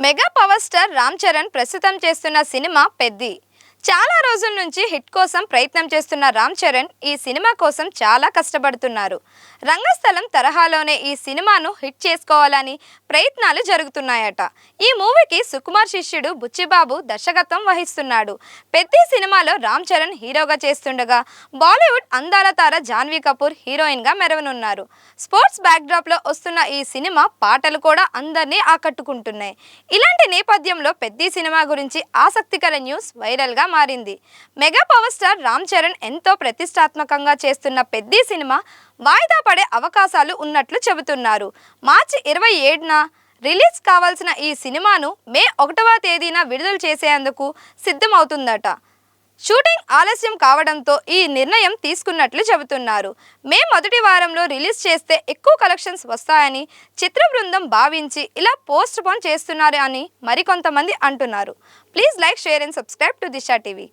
Mega power star Ram Charan ప్రస్తుతం చేస్తున్న cinema Peddi. చాలా రోజుల నుంచి హిట్ కోసం ప్రయత్నం చేస్తున్న రామ్ చరణ్ ఈ సినిమా కోసం చాలా కష్టపడుతున్నారు. రంగస్థలం తరహాలోనే ఈ సినిమాను హిట్ చేసుకోవాలని ప్రయత్నాలు జరుగుతున్నాయట. ఈ మూవీకి సుకుమార్ శిష్యుడు బుచ్చిబాబు దర్శకత్వం వహిస్తున్నాడు. పెద్ది సినిమాలో రామ్ చరణ్ హీరోగా చేస్తుండగా బాలీవుడ్ అందాల తార జాన్వీ కపూర్ హీరోయిన్గా మెరవనున్నారు. స్పోర్ట్స్ బ్యాక్డ్రాప్లో వస్తున్న ఈ సినిమా పాటలు కూడా అందరినీ ఆకట్టుకుంటున్నాయి. ఇలాంటి నేపథ్యంలో పెద్ది సినిమా గురించి ఆసక్తికర న్యూస్ వైరల్గా మారింది. Mega power star Ram Charan ఎంతో ప్రతిష్టాత్మకంగా చేస్తున్న పెద్ది సినిమా వాయిదా పడే అవకాశాలు ఉన్నట్లు చెబుతున్నారు. మార్చి 27న రిలీజ్ కావాల్సిన ఈ సినిమాను మే 1వ తేదీన విడుదల చేసేందుకు సిద్ధమవుతుందట. షూటింగ్ ఆలస్యం కావడంతో ఈ నిర్ణయం తీసుకున్నట్లు చెబుతున్నారు. మే మొదటి వారంలో రిలీజ్ చేస్తే ఎక్కువ కలెక్షన్స్ వస్తాయని చిత్ర బృందం భావించి ఇలా పోస్ట్ పోన్ చేస్తున్నారు అని మరికొంతమంది అంటున్నారు. Please like, share and subscribe to Disha TV.